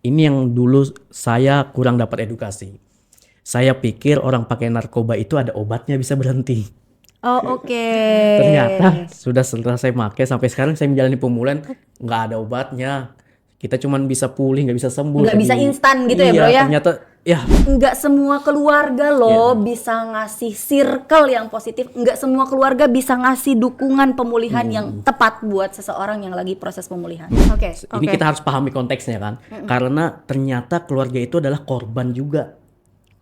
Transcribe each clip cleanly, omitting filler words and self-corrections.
ini yang dulu saya kurang dapat edukasi. Saya pikir orang pakai narkoba itu ada obatnya bisa berhenti. Oh, oke. Ternyata sudah setelah saya pakai sampai sekarang saya menjalani pemulihan nggak ada obatnya. Kita cuman bisa pulih, nggak bisa sembuh. Nggak bisa Jadi instan gitu ya, iya, bro ya? ternyata ya Nggak semua keluarga loh bisa ngasih circle yang positif. Nggak semua keluarga bisa ngasih dukungan pemulihan yang tepat buat seseorang yang lagi proses pemulihan. Oke, ini kita harus pahami konteksnya kan. Karena ternyata keluarga itu adalah korban juga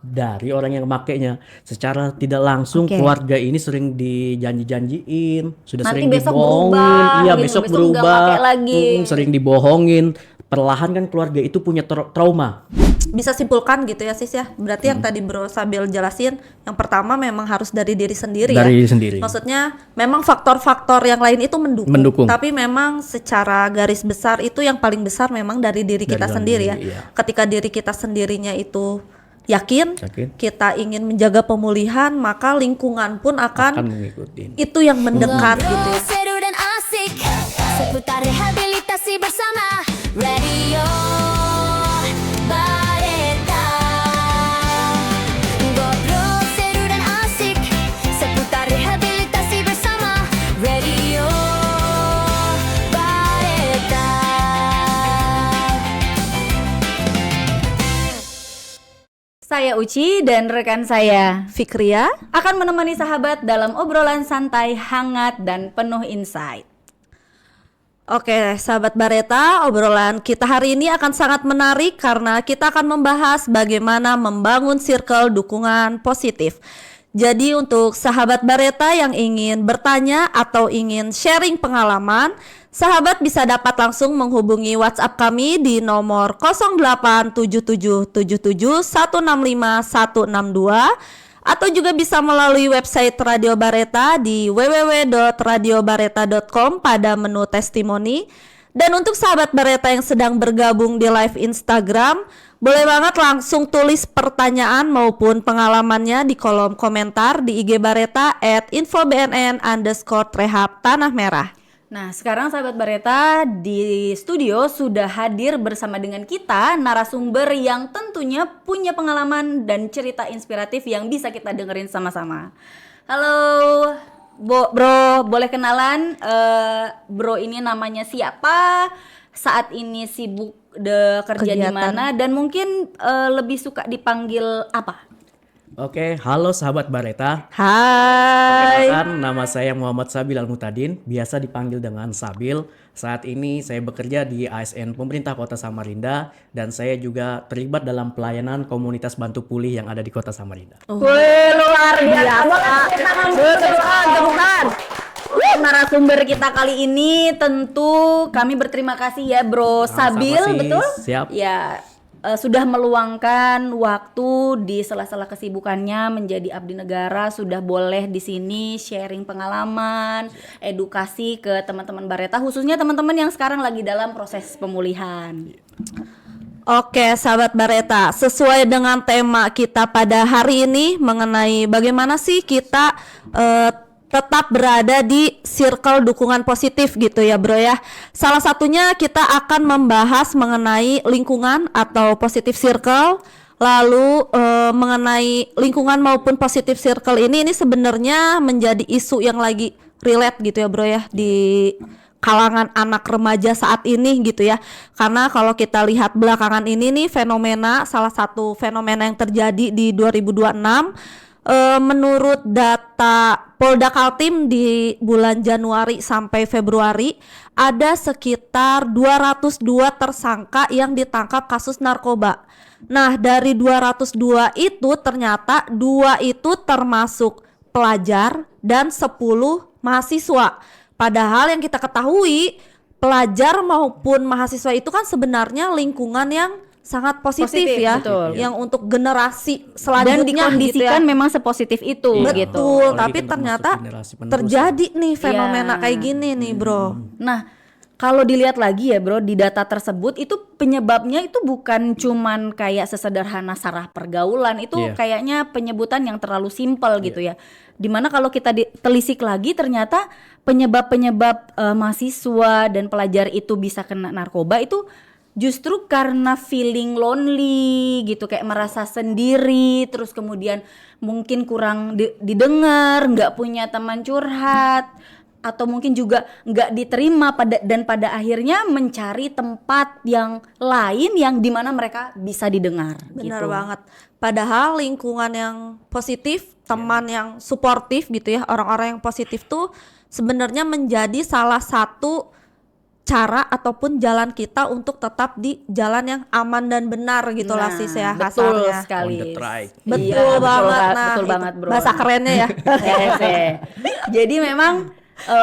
dari orang yang memakainya. Secara tidak langsung Oke. keluarga ini sering dijanji-janjiin, sudah Nanti sering besok dibohongin, berubah iya gitu, besok besok nggak berubah, pakai lagi. sering dibohongin. Perlahan kan keluarga itu punya trauma. Bisa simpulkan gitu ya sis ya, berarti yang tadi bro sambil jelasin, yang pertama memang harus dari diri sendiri Dari ya, diri sendiri. maksudnya memang faktor-faktor yang lain itu mendukung, tapi memang secara garis besar itu yang paling besar memang dari diri Dari kita dalam sendiri ya. diri, iya. Ketika diri kita sendirinya itu yakin, Yakin. kita ingin menjaga pemulihan, maka lingkungan pun Akan akan mengikuti. itu yang mendekat gitu ya. Seru dan asik seputar rehabilitasi bersama Radio Bareta. Ngobrol seru dan asik seputar rehabilitasi bersama Radio Bareta. Saya Uci dan rekan saya Fikria, akan menemani sahabat dalam obrolan santai, hangat, dan penuh insight. oke, sahabat Bareta, obrolan kita hari ini akan sangat menarik karena kita akan membahas bagaimana membangun circle dukungan positif. Jadi untuk sahabat Bareta yang ingin bertanya atau ingin sharing pengalaman, sahabat bisa dapat langsung menghubungi WhatsApp kami di nomor 087777165162 atau juga bisa melalui website Radio Bareta di www.radiobareta.com pada menu testimoni. Dan untuk sahabat Bareta yang sedang bergabung di live Instagram, boleh banget langsung tulis pertanyaan maupun pengalamannya di kolom komentar di IG Bareta @infobnn_rehab Tanah Merah. Nah, sekarang sahabat Bareta di studio sudah hadir bersama dengan kita narasumber yang tentunya punya pengalaman dan cerita inspiratif yang bisa kita dengerin sama-sama. Halo, Bro, boleh kenalan? Bro ini namanya siapa? Saat ini sibuk kerja di Kegiatan. mana? Dan mungkin lebih suka dipanggil apa? Oke, halo sahabat Bareta. Hai. Perkenalkan, nama saya Muhammad Sabil Al-Mutadin, biasa dipanggil dengan Sabil. Saat ini saya bekerja di ASN Pemerintah Kota Samarinda dan saya juga terlibat dalam pelayanan komunitas bantu pulih yang ada di Kota Samarinda. Wih, luar biasa. Temukan. Narasumber kita kali ini tentu kami berterima kasih ya Bro Sama-sama, Sabil, sis. betul? Siap. Ya, sudah meluangkan waktu di sela-sela kesibukannya menjadi abdi negara, sudah boleh di sini sharing pengalaman, edukasi ke teman-teman Bareta, khususnya teman-teman yang sekarang lagi dalam proses pemulihan. Oke, sahabat Bareta, sesuai dengan tema kita pada hari ini mengenai bagaimana sih kita tetap berada di circle dukungan positif gitu ya bro ya. Salah satunya kita akan membahas mengenai lingkungan atau positive circle. Lalu mengenai lingkungan maupun positive circle ini sebenarnya menjadi isu yang lagi relate gitu ya bro ya di kalangan anak remaja saat ini gitu ya. Karena kalau kita lihat belakangan ini nih salah satu fenomena yang terjadi di 2026, menurut data Polda Kaltim di bulan Januari sampai Februari ada sekitar 202 tersangka yang ditangkap kasus narkoba. Nah, dari 202 itu ternyata 2 itu termasuk pelajar dan 10 mahasiswa. Padahal yang kita ketahui pelajar maupun mahasiswa itu kan sebenarnya lingkungan yang sangat positif ya, betul. yang untuk generasi Dan selanjutnya dikondisikan gitu ya. memang sepositif itu Iya. gitu. Betul, Apalagi tapi kan ternyata termasuk generasi penerus terjadi nih fenomena Iya. kayak gini nih bro. Nah, kalau dilihat lagi ya bro, di data tersebut itu penyebabnya itu bukan cuman kayak sesederhana saraf pergaulan, itu Iya. kayaknya penyebutan yang terlalu simpel gitu ya. Dimana kalau kita telisik lagi ternyata penyebab-penyebab mahasiswa dan pelajar itu bisa kena narkoba itu justru karena feeling lonely gitu, kayak merasa sendiri, terus kemudian mungkin kurang didengar, nggak punya teman curhat, atau mungkin juga nggak diterima dan pada akhirnya mencari tempat yang lain yang dimana mereka bisa didengar. Benar gitu. banget. Padahal lingkungan yang positif, teman yang suportif gitu ya, orang-orang yang positif tuh sebenarnya menjadi salah satu cara ataupun jalan kita untuk tetap di jalan yang aman dan benar gitu lah sis ya betul kasarnya. sekali. On the track. Betul Iya, banget. Nah, betul itu banget bro. bahasa kerennya ya. Yes, ya. Jadi memang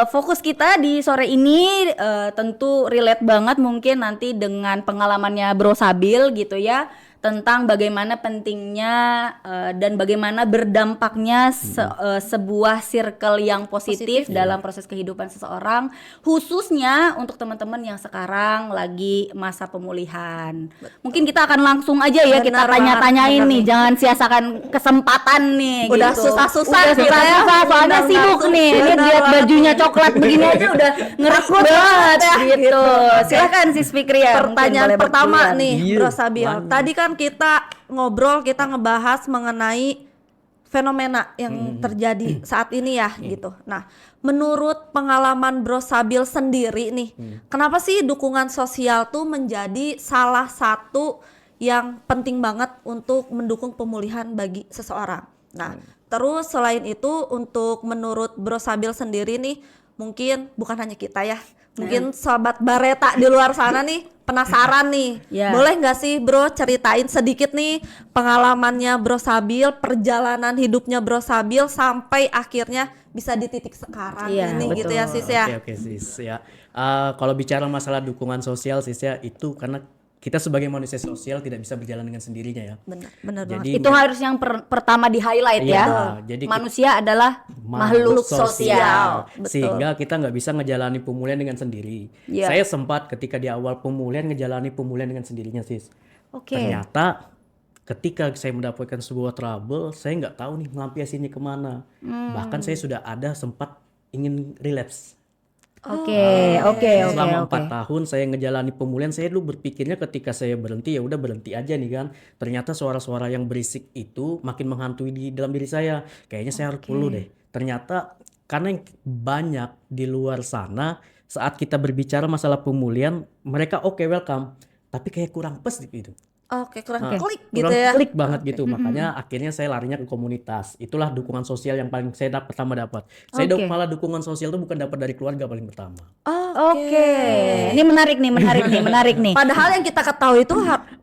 fokus kita di sore ini tentu relate banget mungkin nanti dengan pengalamannya Bro Sabil gitu ya, tentang bagaimana pentingnya dan bagaimana berdampaknya sebuah circle yang positif dalam proses kehidupan seseorang, khususnya untuk teman-teman yang sekarang lagi masa pemulihan. Mungkin kita akan langsung aja ya kita Benar tanya-tanyain banget, nih, jangan sia-siakan kesempatan nih. Udah gitu. susah-susah Udah kita ya. susah-susah, soalnya Undang sibuk langsung. nih. Ini Benar lihat banget. bajunya coklat begini aja udah ngerekrut banget gitu. Silakan Sis Fikri ya. mungkin Pertanyaan boleh pertama bergiliran. nih Iya, Bro Sabil. lanjut. Tadi kan kita ngobrol, kita ngebahas mengenai fenomena yang terjadi saat ini ya gitu. Nah, menurut pengalaman Bro Sabil sendiri nih, kenapa sih dukungan sosial tuh menjadi salah satu yang penting banget untuk mendukung pemulihan bagi seseorang? Nah, terus selain itu untuk menurut Bro Sabil sendiri nih, mungkin bukan hanya kita ya, mungkin sobat Bareta di luar sana nih penasaran nih. Ya. Boleh nggak sih Bro ceritain sedikit nih pengalamannya Bro Sabil, perjalanan hidupnya Bro Sabil sampai akhirnya bisa di titik sekarang Iya, ini betul. gitu ya sis ya. Oke sis ya. Kalau bicara masalah dukungan sosial sis ya, itu karena kita sebagai manusia sosial tidak bisa berjalan dengan sendirinya ya. Benar banget. Jadi Itu harus yang pertama di highlight Iya, ya. jadi manusia adalah makhluk sosial. Betul. Sehingga kita nggak bisa ngejalani pemulihan dengan sendiri. Iya. Saya sempat ketika di awal pemulihan ngejalani pemulihan dengan sendirinya sis. Oke. Ternyata ketika saya mendapatkan sebuah trouble, saya nggak tahu nih ngelampiasinnya kemana. Bahkan saya sudah ada sempat ingin relapse. Oke. Selama 4 tahun saya ngejalani pemulihan, saya dulu berpikirnya ketika saya berhenti ya udah berhenti aja nih kan. Ternyata suara-suara yang berisik itu makin menghantui di dalam diri saya. Kayaknya saya harus perlu deh. Ternyata karena yang banyak di luar sana saat kita berbicara masalah pemulihan, mereka oke welcome, tapi kayak kurang pas gitu. Oke, kurang Nah, klik gitu kurang ya. klik banget gitu. Makanya akhirnya saya larinya ke komunitas. Itulah dukungan sosial yang paling saya pertama dapat. Saya Oke. malah dukungan sosial itu bukan dapat dari keluarga paling pertama. Oke. Ini menarik nih. Padahal yang kita ketahui itu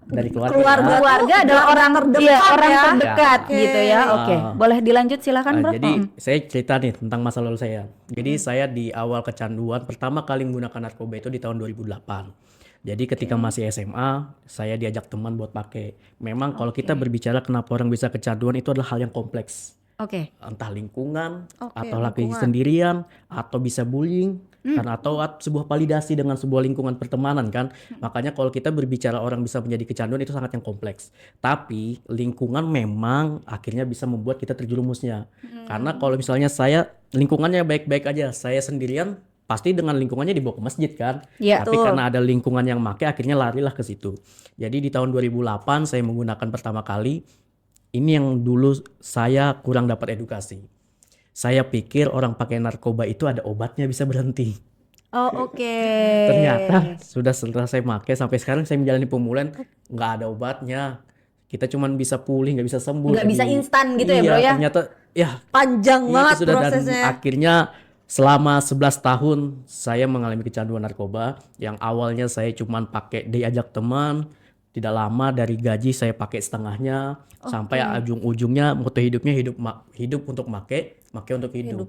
Dari keluarga. Keluarga adalah orang terdekat iya, orang ya. terdekat Oke. gitu ya. Oke. Boleh dilanjut silakan, Bro. Jadi saya cerita nih tentang masa lalu saya. Jadi saya di awal kecanduan pertama kali menggunakan narkoba itu di tahun 2008. Jadi ketika masih SMA, saya diajak teman buat pakai. Memang kalau kita berbicara kenapa orang bisa kecanduan itu adalah hal yang kompleks. Oke. Entah lingkungan, Oke, atau laki lingkungan. sendirian, atau bisa bullying, karena atau sebuah validasi dengan sebuah lingkungan pertemanan kan. Makanya kalau kita berbicara orang bisa menjadi kecanduan itu sangat yang kompleks. Tapi lingkungan memang akhirnya bisa membuat kita terjerumusnya. Karena kalau misalnya saya lingkungannya baik-baik aja, saya sendirian pasti dengan lingkungannya dibawa ke masjid kan. Iya, Tapi betul. karena ada lingkungan yang make akhirnya larilah ke situ. Jadi di tahun 2008 saya menggunakan pertama kali. Ini yang dulu saya kurang dapat edukasi. Saya pikir orang pakai narkoba itu ada obatnya bisa berhenti. Oh, oke. Ternyata sudah setelah saya pakai sampai sekarang saya menjalani pemulihan nggak ada obatnya. Kita cuman bisa pulih, nggak bisa sembuh. Nggak bisa Jadi, instan gitu ya, iya, Bro ya? Ternyata ya Panjang itu banget sudah dan prosesnya. akhirnya selama 11 tahun saya mengalami kecanduan narkoba. Yang awalnya saya cuman pakai diajak teman. Tidak lama dari gaji saya pakai setengahnya sampai ujung-ujungnya moto hidupnya hidup untuk make untuk hidup.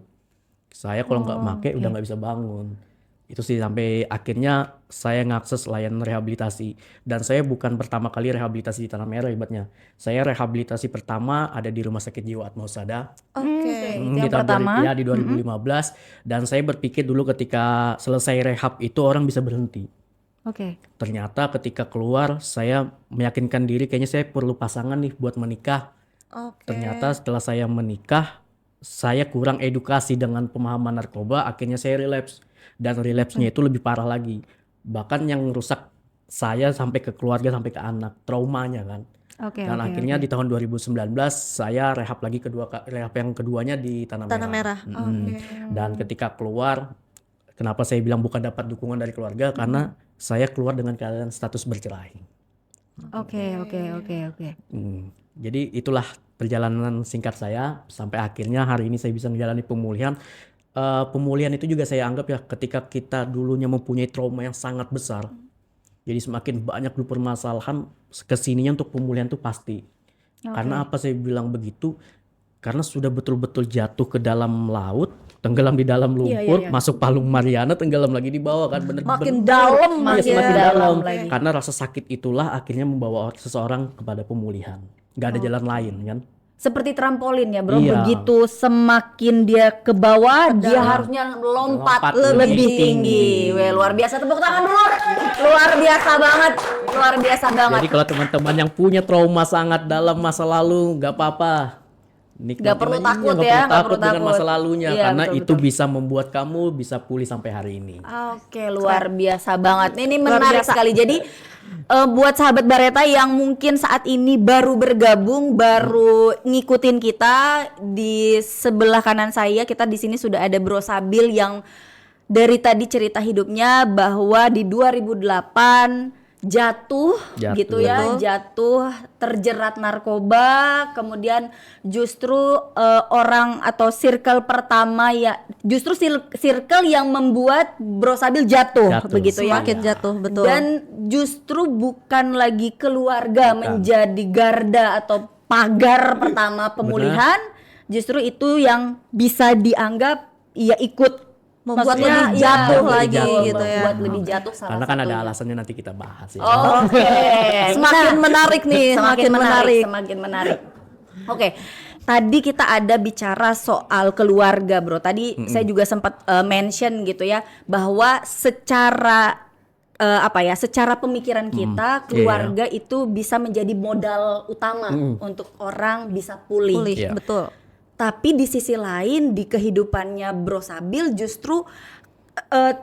Saya kalau nggak make udah nggak bisa bangun. Itu sih sampai akhirnya saya ngakses layanan rehabilitasi dan saya bukan pertama kali rehabilitasi di Tanah Merah hebatnya. Saya rehabilitasi pertama ada di Rumah Sakit Jiwa Atma Husada. Oke. Itu Di yang tahun pertama. di 2015 dan saya berpikir dulu ketika selesai rehab itu orang bisa berhenti. Oke. Ternyata ketika keluar saya meyakinkan diri kayaknya saya perlu pasangan nih buat menikah. Oke. Ternyata setelah saya menikah saya kurang edukasi dengan pemahaman narkoba, akhirnya saya relapse dan relapse-nya itu lebih parah lagi. Bahkan yang rusak saya sampai ke keluarga, sampai ke anak, traumanya kan. Oke, Dan oke, akhirnya oke. di tahun 2019 saya rehab lagi rehab yang keduanya di Tanah Tanah Merah. Dan ketika keluar, kenapa saya bilang bukan dapat dukungan dari keluarga, karena saya keluar dengan keadaan status bercerai. Oke, oke, oke, oke. Jadi itulah perjalanan singkat saya sampai akhirnya hari ini saya bisa menjalani pemulihan. Pemulihan itu juga saya anggap ya, ketika kita dulunya mempunyai trauma yang sangat besar, jadi semakin banyak dulu permasalahan, kesininya untuk pemulihan itu pasti. Karena apa saya bilang begitu? Karena sudah betul-betul jatuh ke dalam laut, tenggelam di dalam lumpur, masuk Palung Mariana, tenggelam lagi di bawah kan, Makin dalam Iya, makin semakin dalam dalam. lagi. Karena rasa sakit itulah akhirnya membawa seseorang kepada pemulihan. Gak ada jalan lain kan. Seperti trampolin ya bro, Iya. begitu semakin dia ke bawah, dia harusnya lompat Lompat lebih lebih tinggi. Weh, luar biasa, tepuk tangan dulu. Luar biasa banget, luar biasa banget. Jadi kalau teman-teman yang punya trauma sangat dalam masa lalu, nggak apa-apa. Nikmatin Nggak perlu aja, takut nggak ya, perlu nggak takut perlu dengan takut. masa lalunya, Iya, karena betul, itu betul. bisa membuat kamu bisa pulih sampai hari ini. Oke, luar biasa banget. Ini Luar menarik biasa. sekali. Jadi buat sahabat Bareta yang mungkin saat ini baru bergabung, baru ngikutin kita, di sebelah kanan saya kita di sini sudah ada Bro Sabil yang dari tadi cerita hidupnya bahwa di 2008 jatuh gitu ya, jatuh terjerat narkoba, kemudian justru orang atau circle pertama ya, justru circle yang membuat Bro Sabil jatuh. Begitu ya. Semakin jatuh, betul. Dan justru bukan lagi keluarga menjadi garda atau pagar pertama pemulihan, justru itu yang bisa dianggap ya ikut Membuat maksudnya lebih ya, jatuh lagi gitu ya. Membuat lebih jatuh salah Karena kan ada satunya. alasannya, nanti kita bahas ya. Oke. Semakin menarik nih, semakin menarik. Semakin menarik. Oke. Tadi kita ada bicara soal keluarga, Bro. Tadi saya juga sempat mention gitu ya, bahwa secara secara pemikiran kita, keluarga itu bisa menjadi modal utama untuk orang bisa pulih. Pulih, Iya. betul. Tapi di sisi lain di kehidupannya Bro Sabil justru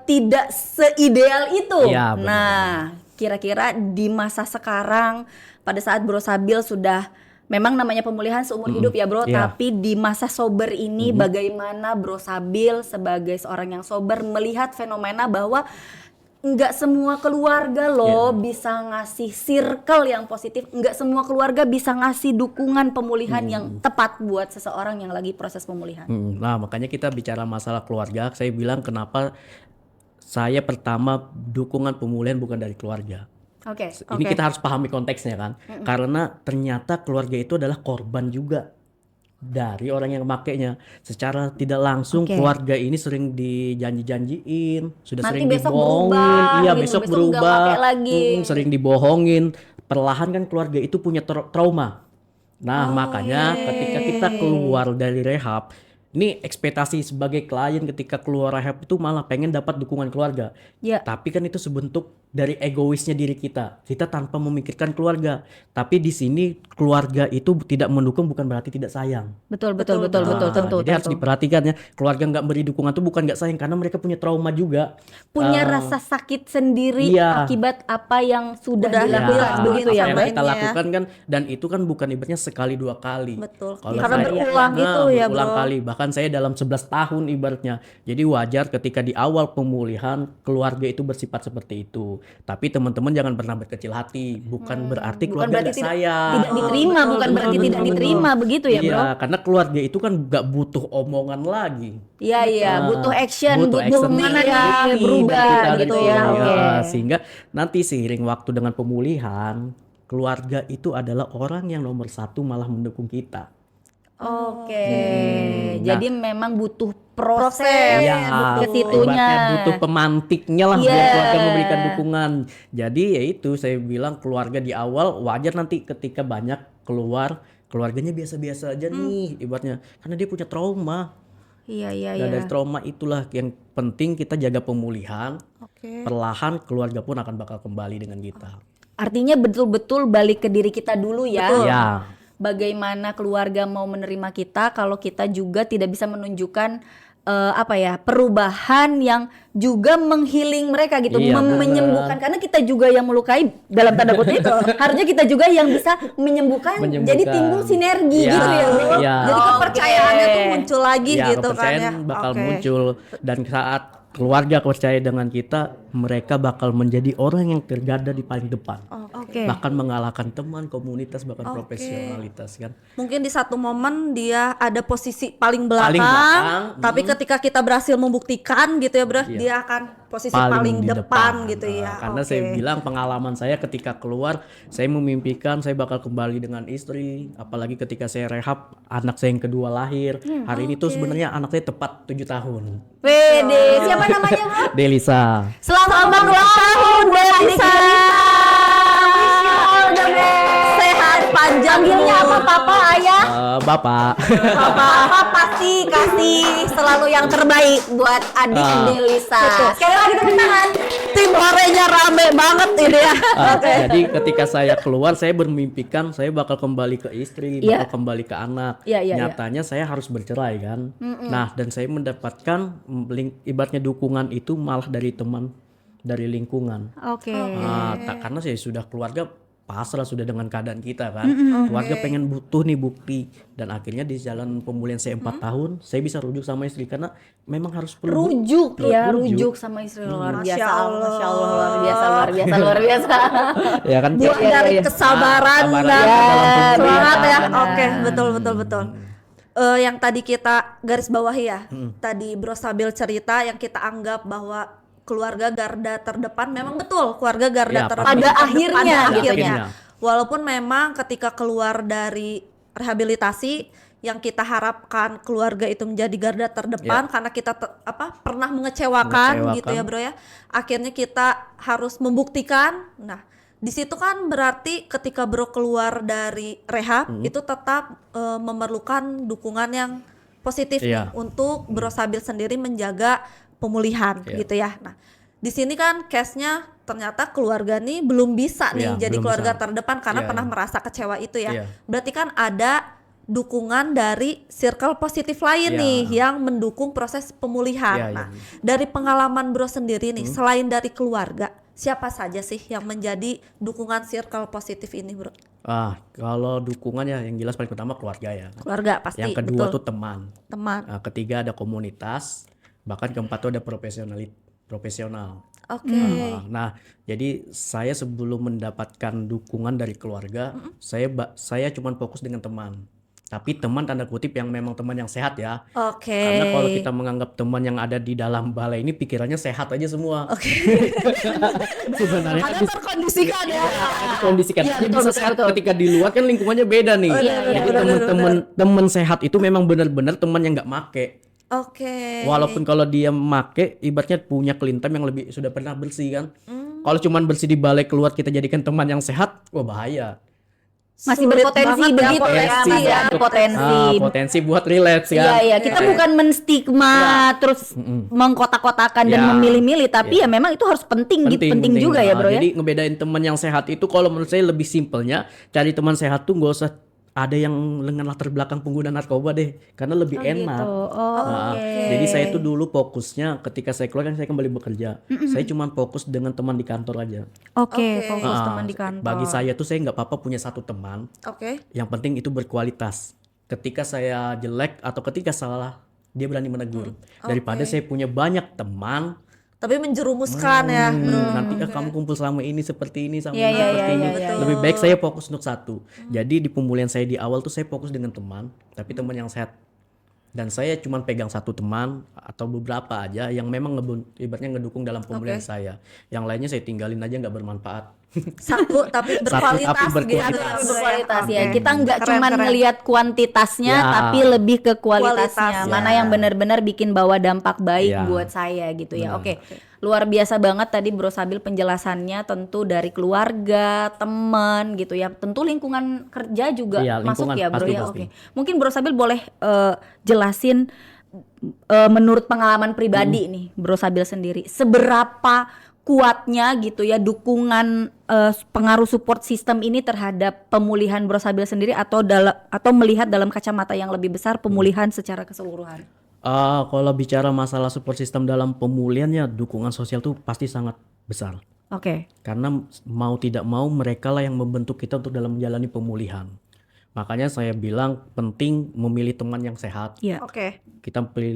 tidak seideal itu. Iya, benar, Nah, kira-kira di masa sekarang pada saat Bro Sabil sudah memang namanya pemulihan seumur hidup ya Bro, Iya. tapi di masa sober ini bagaimana Bro Sabil sebagai seorang yang sober melihat fenomena bahwa nggak semua keluarga loh bisa ngasih circle yang positif, nggak semua keluarga bisa ngasih dukungan pemulihan yang tepat buat seseorang yang lagi proses pemulihan. Nah, makanya kita bicara masalah keluarga, saya bilang kenapa saya pertama dukungan pemulihan bukan dari keluarga. Oke. Ini kita harus pahami konteksnya kan. Karena ternyata keluarga itu adalah korban juga dari orang yang makainya. Secara tidak langsung Oke. keluarga ini sering dijanji-janjiin, sudah Nanti sering besok dibohongin, berubah, iya gitu, besok besok nggak berubah, pakai lagi. sering dibohongin. Perlahan kan keluarga itu punya trauma. Nah, makanya ketika kita keluar dari rehab, ini ekspektasi sebagai klien ketika keluar rehab itu malah pengen dapat dukungan keluarga. Ya. Tapi kan itu sebentuk dari egoisnya diri kita. Kita tanpa memikirkan keluarga. Tapi di sini keluarga itu tidak mendukung bukan berarti tidak sayang. Betul Nah, tentu. jadi harus diperhatikan ya. Keluarga nggak beri dukungan itu bukan nggak sayang, karena mereka punya trauma juga. Punya rasa sakit sendiri iya. akibat apa yang sudah Udah dilakukan dilakukan, begitu apa ya, yang Mbak? kita ya. lakukan kan, dan itu kan bukan ibaratnya sekali dua kali. Betul. Kalau Karena saya- berulang itu ya, berulang Bro. kali. Bahkan saya dalam 11 tahun ibaratnya. Jadi wajar ketika di awal pemulihan keluarga itu bersifat seperti itu. Tapi teman-teman jangan pernah berkecil hati. Bukan berarti Bukan keluarga berarti nggak sayang. tidak diterima, bukan berarti tidak diterima begitu ya, Bro? Iya, karena keluarga itu kan nggak butuh omongan lagi. Iya, butuh action, butuh action mana nih, nih berubah kita gitu gitu. ya. Oke. Sehingga nanti seiring waktu dengan pemulihan, keluarga itu adalah orang yang nomor satu malah mendukung kita. Oke. Nah. Jadi memang butuh proses ke situnya. ibaratnya butuh pemantiknya lah biar Iya. keluarga memberikan dukungan. Jadi ya itu saya bilang keluarga di awal wajar, nanti ketika banyak keluar keluarganya biasa-biasa aja nih ibaratnya, karena dia punya trauma. Iya. Dan dari trauma itulah yang penting kita jaga pemulihan. Oke. Perlahan keluarga pun akan bakal kembali dengan kita. Artinya betul-betul balik ke diri kita dulu ya. Ya. Bagaimana keluarga mau menerima kita kalau kita juga tidak bisa menunjukkan apa ya, perubahan yang juga menghealing mereka gitu, Iya, bener. menyembuhkan, karena kita juga yang melukai dalam tanda kutip harusnya kita juga yang bisa menyembuhkan, jadi timbul sinergi Iya, gitu ya bro. iya. Jadi kepercayaannya tuh muncul lagi Ya, gitu kan ya. kepercayaan bakal Oke. muncul, dan saat keluarga percaya dengan kita, mereka bakal menjadi orang yang tergada di paling depan. Oke. Bahkan mengalahkan teman, komunitas, bahkan profesionalitas kan. Mungkin di satu momen dia ada posisi paling belakang, Paling belakang, tapi ketika kita berhasil membuktikan gitu ya bro, Iya. dia akan posisi paling di depan gitu Nah, ya. karena Oke. saya bilang pengalaman saya ketika keluar, saya memimpikan saya bakal kembali dengan istri, apalagi ketika saya rehab anak saya yang kedua lahir. Hari ini tuh sebenarnya anak saya tepat 7 tahun. Pede, siapa namanya bro? Delisa. Selamat ulang tahun Delisa. Sehat panjang Panggilnya apa, papa, ayah? Bapak. Papa pasti kasih selalu yang terbaik buat adik Delisa. Sekali lagi tepuk tangan. Tim orenya rame banget ini ya. Jadi ketika saya keluar, saya bermimpikan saya bakal kembali ke istri, Iya. bakal kembali ke anak. Iya, iya, Nyatanya saya harus bercerai kan. Nah, dan saya mendapatkan ibaratnya dukungan itu malah dari teman, dari lingkungan. Oke. Nah, karena saya sudah keluarga pasrah sudah dengan keadaan kita kan. Keluarga pengen butuh nih bukti, dan akhirnya di jalan pemulihan saya 4 tahun, saya bisa rujuk sama istri karena memang harus perlu Rujuk ya, rujuk sama istri luar biasa. Masya Allah. Masya Allah, luar biasa, luar biasa, luar biasa. ya kan. Buat Iya, dari iya. kesabaran Kesabaran dan dalam semangat ya. pemulihan. Oke, betul betul betul. Yang tadi kita garis bawahi ya. Tadi Bro Sabil cerita yang kita anggap bahwa keluarga garda terdepan, memang betul keluarga garda Iya, terdepan pada terdepan akhirnya pada gitu akhirnya. ya. Walaupun memang ketika keluar dari rehabilitasi yang kita harapkan keluarga itu menjadi garda terdepan karena kita pernah mengecewakan gitu ya bro ya, akhirnya kita harus membuktikan. Nah di situ kan berarti ketika bro keluar dari rehab itu tetap memerlukan dukungan yang positif nih untuk bro Sabil sendiri menjaga pemulihan gitu ya. Nah di sini kan case-nya ternyata keluarga nih belum bisa nih jadi belum keluarga bisa. terdepan karena pernah merasa kecewa itu ya. Iya. Berarti kan ada dukungan dari circle positif lain nih yang mendukung proses pemulihan. Nah, dari pengalaman bro sendiri nih, selain dari keluarga, siapa saja sih yang menjadi dukungan circle positif ini bro? Kalau dukungannya yang jelas paling pertama keluarga ya. Keluarga pasti. Yang kedua betul. tuh teman. Teman. Ketiga ada komunitas. Bahkan keempat tuh ada profesional. Oke. Nah, jadi saya sebelum mendapatkan dukungan dari keluarga, saya cuma fokus dengan teman. Tapi teman tanda kutip yang memang teman yang sehat ya. Oke. Karena kalau kita menganggap teman yang ada di dalam balai ini pikirannya sehat aja semua. Oke. Sebenarnya Ada terkondisikan ya. kondisikan. Iya, Dia betul, bisa betul, sehat betul. ketika di luar kan lingkungannya beda nih. iya, Jadi teman sehat itu memang benar-benar teman yang nggak make. Oke. Walaupun kalau dia make, ibaratnya punya clean time yang lebih sudah pernah bersih kan. Kalau cuman bersih di balai keluar kita jadikan teman yang sehat, wah bahaya. Masih Sulit berpotensi banget ya, begitu ya, potensi masih ya. ada potensi. Potensi buat relapse kan. Iya, iya, kita bukan menstigma terus mengkotak-kotakan dan Ya. memilih-milih, tapi ya memang itu harus penting gitu, penting juga ya, Bro ya. Jadi ngebedain teman yang sehat itu kalau menurut saya lebih simpelnya cari teman sehat tuh nggak usah ada yang dengan latar belakang pengguna narkoba deh, karena lebih enak. Nah, jadi saya tuh dulu fokusnya ketika saya keluar kan saya kembali bekerja. Saya cuma fokus dengan teman di kantor aja. Oke, fokus Ah, teman di kantor. Bagi saya tuh saya nggak apa-apa punya satu teman. Oke. Yang penting itu berkualitas. Ketika saya jelek atau ketika salah, dia berani menegur. Daripada saya punya banyak teman, Tapi menjerumuskan ya. nanti kamu kumpul selama ini seperti ini sama Iya, ini iya, seperti iya, ini. iya, iya. Lebih baik saya fokus untuk satu. Jadi di pemulihan saya di awal tuh saya fokus dengan teman, tapi teman yang sehat. Dan saya cuma pegang satu teman atau beberapa aja yang memang ibaratnya ngedukung dalam pemulihan saya. Yang lainnya saya tinggalin aja nggak bermanfaat. Satu tapi berkualitas, tapi berkualitas. gitu. Berkualitas ya. Oke. Kita nggak Keren, cuma keren. ngelihat kuantitasnya, Ya. tapi lebih ke kualitasnya. Kualitas, Mana ya. yang benar-benar bikin bawa dampak baik Ya. buat saya gitu ya. Oke. Luar biasa banget tadi Bro Sabil penjelasannya, tentu dari keluarga, teman gitu ya. Tentu lingkungan kerja juga Iya, masuk lingkungan ya Bro pasti, ya. pasti. Oke. Mungkin Bro Sabil boleh jelasin menurut pengalaman pribadi nih Bro Sabil sendiri, seberapa kuatnya gitu ya dukungan pengaruh support system ini terhadap pemulihan Bro Sabil sendiri, atau melihat dalam kacamata yang lebih besar pemulihan secara keseluruhan. Kalau bicara masalah support system dalam pemulihannya, dukungan sosial tuh pasti sangat besar. Oke. Karena mau tidak mau mereka lah yang membentuk kita untuk dalam menjalani pemulihan. Makanya saya bilang penting memilih teman yang sehat. Iya. Oke.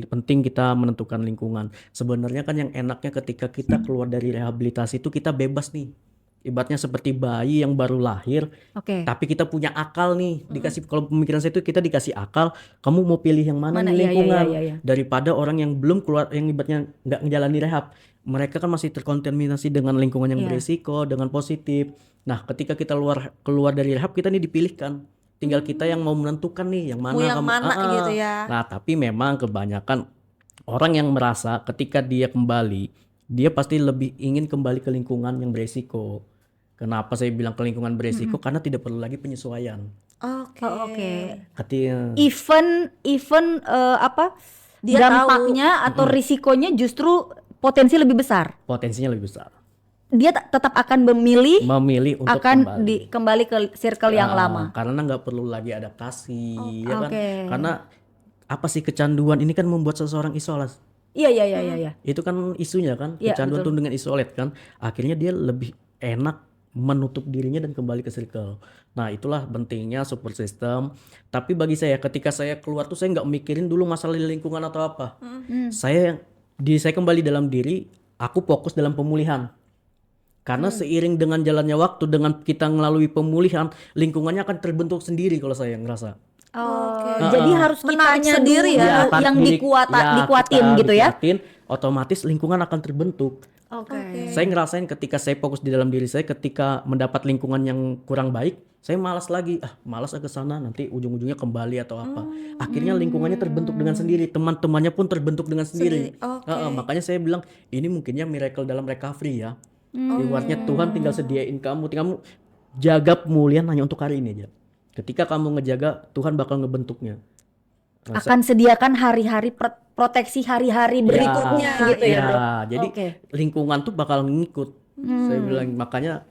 Penting kita menentukan lingkungan. Sebenarnya kan yang enaknya ketika kita keluar dari rehabilitasi itu kita bebas nih. Ibaratnya seperti bayi yang baru lahir, Oke. tapi kita punya akal nih. Dikasih, kalau pemikiran saya itu kita dikasih akal, kamu mau pilih yang mana Mana? nih Iya, lingkungan iya. daripada orang yang belum keluar, yang ibaratnya nggak menjalani rehab. Mereka kan masih terkontaminasi dengan lingkungan yang Iya. berisiko, dengan positif. Nah, ketika kita keluar dari rehab, kita nih dipilihkan. Tinggal kita yang mau menentukan nih yang mana Mau yang mana gitu ya. Nah, tapi memang kebanyakan orang yang merasa ketika dia kembali, dia pasti lebih ingin kembali ke lingkungan yang beresiko. Kenapa saya bilang ke lingkungan beresiko? Karena tidak perlu lagi penyesuaian. Oke. Oh, oke. Ketika Even apa? Dia dampaknya atau risikonya justru potensi lebih besar. potensinya lebih besar. Dia tetap akan memilih Memilih untuk akan kembali. kembali ke circle yang lama. Karena nggak perlu lagi adaptasi, ya kan? oke. Karena apa sih, kecanduan ini kan membuat seseorang isolas. Iya. Itu kan isunya kan, Iya, kecanduan betul. tuh dengan isolate kan. Akhirnya dia lebih enak menutup dirinya dan kembali ke circle. Nah, itulah pentingnya support system. Tapi bagi saya ketika saya keluar tuh saya nggak mikirin dulu masalah lingkungan atau apa. Saya kembali dalam diri, aku fokus dalam pemulihan. Karena seiring dengan jalannya waktu, dengan kita melalui pemulihan, lingkungannya akan terbentuk sendiri kalau saya ngerasa. Jadi harus Menarik kitanya sendiri dulu ya, tarik yang diri- dikuatin kita gitu ya. dikuatin, otomatis lingkungan akan terbentuk. Oke. Saya ngerasain ketika saya fokus di dalam diri saya, ketika mendapat lingkungan yang kurang baik, saya malas lagi. Malas ke sana, nanti ujung-ujungnya kembali atau apa. Akhirnya lingkungannya terbentuk dengan sendiri, teman-temannya pun terbentuk dengan sendiri. Oke. Makanya saya bilang ini mungkinnya miracle dalam recovery ya. Ibaratnya Tuhan tinggal sediain kamu jaga pemulihan hanya untuk hari ini aja. Ketika kamu ngejaga, Tuhan bakal ngebentuknya. Akan sediakan hari-hari proteksi hari-hari berikutnya gitu ya, Bro. Jadi Oke. lingkungan tuh bakal ngikut. Saya bilang makanya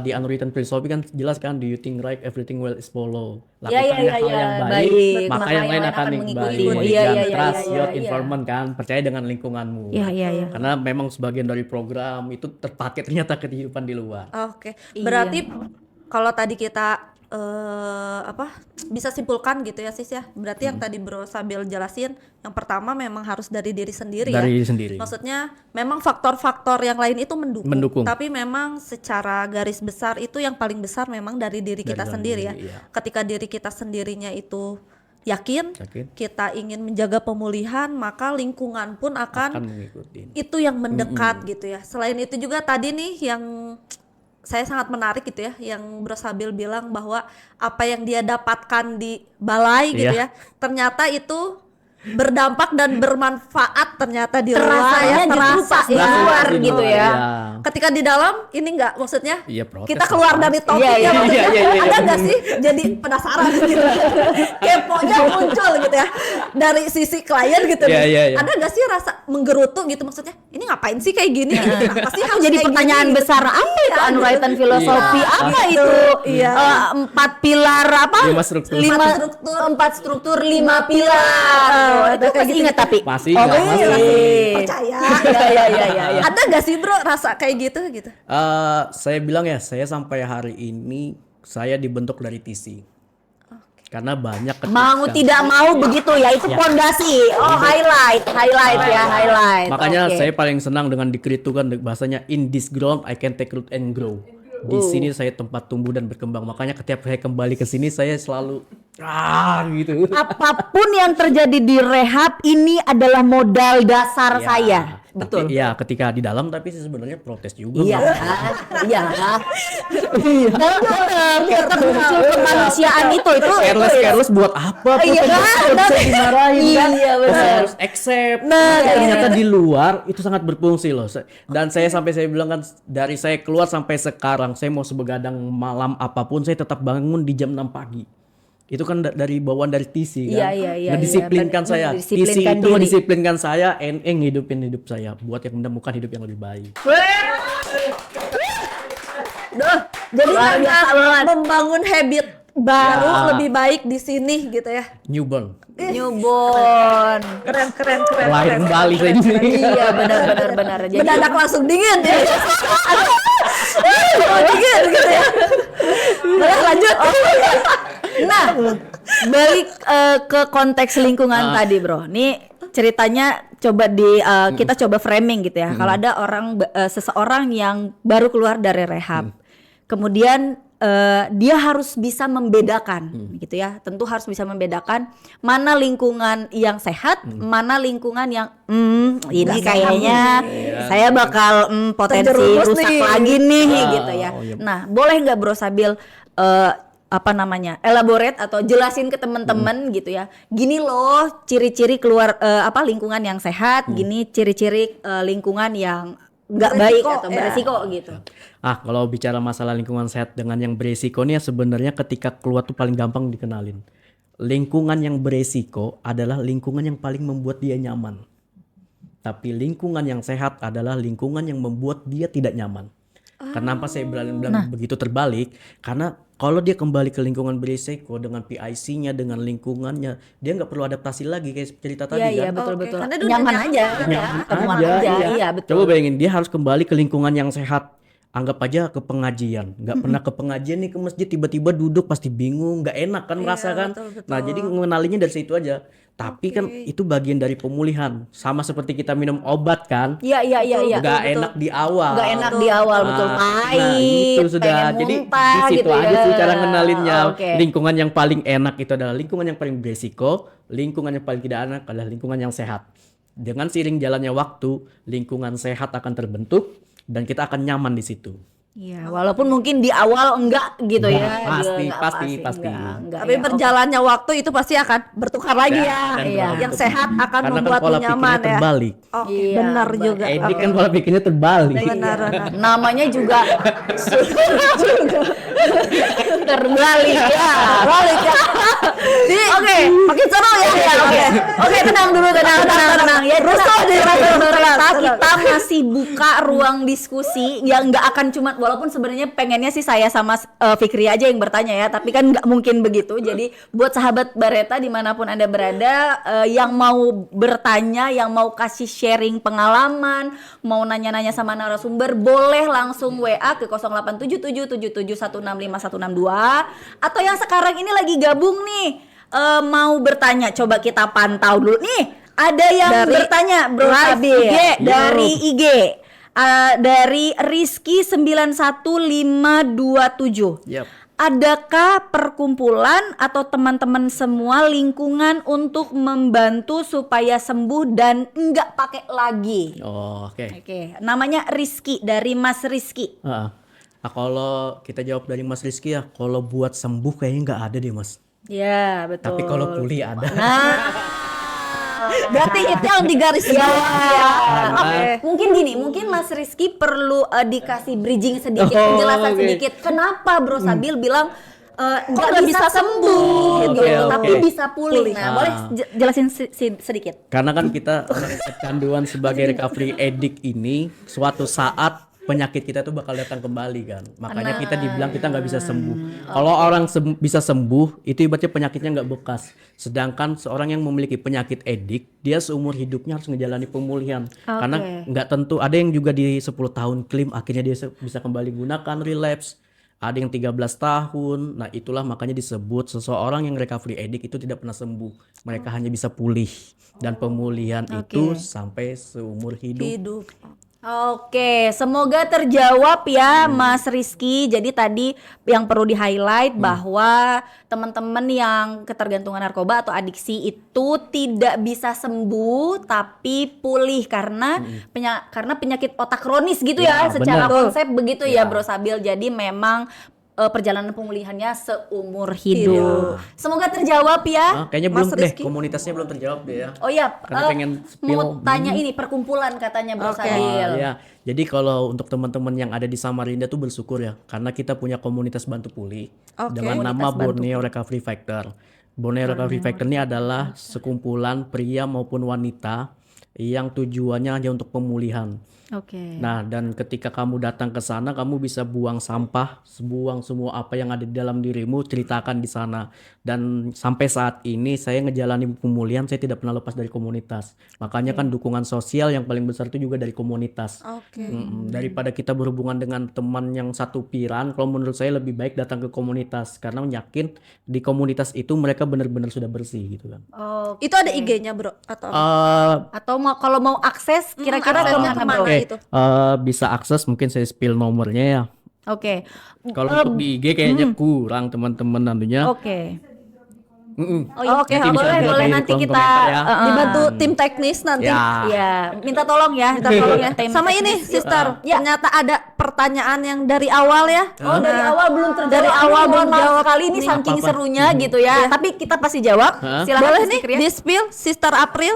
di unwritten philosophy kan jelas kan, do you think right, everything will is follow. Lakukanlah Iya, hal yang baik, baik. maka yang lain akan mengikuti. mengikuti. Iya, Jangan iya, trust iya, your iya. environment kan, percaya dengan lingkunganmu. Iya. Karena memang sebagian dari program itu terpakai ternyata kehidupan di luar. Oke. Berarti kalau tadi kita bisa simpulkan gitu ya Sis ya. Berarti yang tadi Bro sambil jelasin, yang pertama memang harus dari diri sendiri Dari ya. diri sendiri. Maksudnya memang faktor-faktor yang lain itu mendukung. Tapi memang secara garis besar itu yang paling besar memang dari diri kita dalam sendiri ya. diri, iya. Ketika diri kita sendirinya itu yakin, Yakin. kita ingin menjaga pemulihan, maka lingkungan pun Akan akan mengikuti. itu yang mendekat gitu ya. Selain itu juga tadi nih yang saya sangat menarik gitu ya, yang Bro Sabil bilang bahwa apa yang dia dapatkan di balai gitu Iya. ya, ternyata itu berdampak dan bermanfaat ternyata di Terasanya luar, justru pas di luar Di gitu luar, ya. Ketika di dalam ini enggak, maksudnya Iya, protes kita lah, keluar Pak. dari topiknya, Iya, maksudnya iya. ada nggak sih jadi penasaran gitu, keponya muncul gitu ya dari sisi klien gitu Iya, nih. iya. Ada nggak sih rasa menggerutu gitu, maksudnya ini ngapain sih kayak gini, ini kenapa sih harus Jadi kayak pertanyaan gini, gitu. besar, apa itu Iya, unwritten philosophy? Iya. Apa Gitu, itu? iya. 4 pilar apa? 5 struktur. 4 struktur 5 pilar. Itu kayak masih gitu. ingat tapi. Masih, Oh, masih. iya. Percaya. Iya. Ada nggak sih Bro rasa kayak gitu? Saya bilang ya, saya sampai hari ini saya dibentuk dari TC. Karena banyak ketika, Mau tidak mau begitu ya, itu pondasi. Oh, highlight ya, highlight. makanya Oke. saya paling senang dengan Decree itu kan bahasanya in this ground I can take root and grow. Di sini saya tempat tumbuh dan berkembang. Makanya ketika saya kembali ke sini saya selalu gitu. Apapun yang terjadi di rehab ini adalah modal dasar Ya, saya. tapi- Betul. Iya, ketika di dalam tapi sih sebenarnya protes juga. Iya, Bang. iya. Tetap muncul kemanusiaan itu Careless buat apa? Iya, Bisa dimarahin kan? Iya, benar. Saya harus accept. Nah, Ternyata di luar itu sangat berfungsi loh. Dan saya bilang kan, dari saya keluar sampai sekarang saya mau sebegadang malam apapun saya tetap bangun di jam 6 pagi. Itu kan dari bawaan dari TC kan. Iya, Ngedisiplinkan iya. saya. Mendisiplinkan TC itu diri. mendisiplinkan saya, ngidupin hidup saya buat yang menemukan hidup yang lebih baik. Jadi Luar biasa karena banget. membangun habit baru Ya. lebih baik di sini gitu ya. Newborn. Newborn. Keren. Lahir kembali saya ini. Iya benar. Jadi Mendadak langsung dingin ya. Dingin gitu ya. Nah, lanjut. Nah, balik ke konteks lingkungan tadi, Bro. Nih ceritanya coba kita coba framing gitu ya. Kalau ada seseorang yang baru keluar dari rehab. Kemudian dia harus bisa membedakan gitu ya. Tentu harus bisa membedakan mana lingkungan yang sehat, mana lingkungan yang ini kayaknya saya bakal potensi Terjerumus rusak nih. lagi nih gitu ya. Oh, iya. Nah, boleh nggak Bro Sabil elaborate atau jelasin ke teman-teman gitu ya. Gini loh ciri-ciri keluar lingkungan yang sehat, gini ciri-ciri lingkungan yang nggak baik Beresiko, atau ya. beresiko gitu. Kalau bicara masalah lingkungan sehat dengan yang beresiko nih ya sebenarnya ketika keluar tuh paling gampang dikenalin. Lingkungan yang beresiko adalah lingkungan yang paling membuat dia nyaman. Tapi lingkungan yang sehat adalah lingkungan yang membuat dia tidak nyaman. Kenapa saya bilang begitu terbalik? Karena kalau dia kembali ke lingkungan berisiko dengan PIC-nya, dengan lingkungannya, dia nggak perlu adaptasi lagi kayak cerita tadi Iya kan. betul. Karena dia udah Nyaman nyaman. aja. Nyaman Temuan aja, aja. iya. Iya betul. Coba bayangin dia harus kembali ke lingkungan yang sehat. Anggap aja ke pengajian, nggak pernah ke pengajian nih ke masjid tiba-tiba duduk pasti bingung, nggak enak kan merasa kan. betul. Nah jadi mengenalinya dari situ aja. Tapi kan itu bagian dari pemulihan, sama seperti kita minum obat kan. Iya. Nggak enak di awal. Nggak enak di awal betul, pahit, itu sudah. pengen Jadi muntah di situ gitu aja ya. sih cara ngenalinnya. Oke. Lingkungan yang paling enak itu adalah lingkungan yang paling beresiko, lingkungan yang paling tidak enak adalah lingkungan yang sehat. Dengan seiring jalannya waktu, lingkungan sehat akan terbentuk dan kita akan nyaman di situ. Iya, walaupun mungkin di awal enggak gitu ya. Pasti, Dia enggak pasti. enggak, Tapi ya. berjalannya waktu itu pasti akan bertukar lagi ya. Dan Iya. Yang sehat akan Karena kan membuatmu pola nyaman pikirnya ya. terbalik. Oke, Iya, benar baik. juga. Edik kan pola pikirnya terbalik. Benar. Namanya juga terbalik ya. Balik ya. Oke, makin seru ya. Oke, tenang dulu, tenang. Ya, Rusuh di kita masih buka ruang diskusi yang nggak akan cuma, walaupun sebenarnya pengennya sih saya sama Fikri aja yang bertanya ya, tapi kan nggak mungkin begitu. Jadi buat sahabat Bareta dimanapun anda berada, yang mau bertanya, yang mau kasih sharing pengalaman, mau nanya-nanya sama narasumber, boleh langsung WA ke 087777165162, atau yang sekarang ini lagi gabung nih, mau bertanya, coba kita pantau dulu nih. Ada yang Dari bertanya Bro live Sabil IG. dari IG. Dari Rizky 91527. Yap. Adakah perkumpulan atau teman-teman semua lingkungan untuk membantu supaya sembuh dan enggak pakai lagi? Oh, oke. Oke, namanya Rizky, dari Mas Rizky. Nah, kalau kita jawab dari Mas Rizky ya, kalau buat sembuh kayaknya nggak ada deh Mas. Ya, betul. Tapi kalau pulih ada. Berarti itu yang digaris bawah ya. Oke. Mungkin Mas Rizky perlu dikasih bridging sedikit, Oh, penjelasan oke. sedikit. Kenapa Bro Sabil bilang nggak nggak bisa bisa sembuh sembuh, gitu, Oke, tapi oke. bisa pulih. Nah, boleh jelasin sedikit. Karena kan kita kecanduan sebagai recovery addict ini suatu saat penyakit kita tuh bakal datang kembali kan. Makanya kita dibilang kita nggak bisa sembuh. Kalau orang bisa sembuh itu ibaratnya penyakitnya nggak bekas. Sedangkan seorang yang memiliki penyakit addict dia seumur hidupnya harus ngejalani pemulihan. Karena nggak tentu, ada yang juga di 10 tahun klaim akhirnya dia bisa kembali gunakan, relapse. Ada yang 13 tahun. Nah itulah makanya disebut seseorang yang recovery addict itu tidak pernah sembuh. Mereka hanya bisa pulih. Dan pemulihan itu sampai seumur hidup. Oke, semoga terjawab ya Mas Rizky. Jadi tadi yang perlu di-highlight bahwa teman-teman yang ketergantungan narkoba atau adiksi itu tidak bisa sembuh tapi pulih karena karena penyakit otak kronis gitu ya, Ya, secara benar. konsep begitu ya Bro Sabil. Jadi memang perjalanan pemulihannya seumur hidup. Semoga terjawab ya. Kayaknya Mas belum deh, Rizky. komunitasnya belum terjawab deh ya. Oh ya, Karena pengen mau spill. tanya ini perkumpulan katanya Bro Oke. Sabil. Ya, jadi kalau untuk teman-teman yang ada di Samarinda tuh bersyukur ya, karena kita punya komunitas bantu pulih dengan nama Borneo Recovery Factor. Borneo Recovery Factor ini adalah sekumpulan pria maupun wanita yang tujuannya hanya untuk pemulihan. Oke. Nah, dan ketika kamu datang ke sana, kamu bisa buang sampah, buang semua apa yang ada di dalam dirimu, ceritakan di sana. Dan sampai saat ini saya ngejalanin pemulihan, saya tidak pernah lepas dari komunitas. Makanya kan dukungan sosial yang paling besar itu juga dari komunitas. Oke. Daripada kita berhubungan dengan teman yang satu pikiran, kalau menurut saya lebih baik datang ke komunitas karena yakin di komunitas itu mereka benar-benar sudah bersih gitu kan. Oke. Itu ada IG-nya, Bro, atau Atau kalau mau akses kira-kira aksesnya kemana, Bro? kemana? Oke, itu. bisa akses, mungkin saya spill nomornya ya. Oke. Kalau untuk di IG kayaknya kurang teman-teman nantinya. Oke. Oh, iya. Oke, Nanti bisa boleh dilihat boleh di nanti kolom kita komentar ya. Dibantu tim teknis nanti. Ya. ya minta tolong ya, Minta tolong ya. tim Sama ini, teknis. Sister. Ya. Ternyata ada pertanyaan yang dari awal ya. Oh, dari awal belum terjawab. Dari awal belum Mohon maaf jawab. sekali ini Nih. saking Apa-apa. serunya gitu ya. Tapi kita pasti jawab. Hah? Silakan Boleh Sister nih ya. di spill Sister April.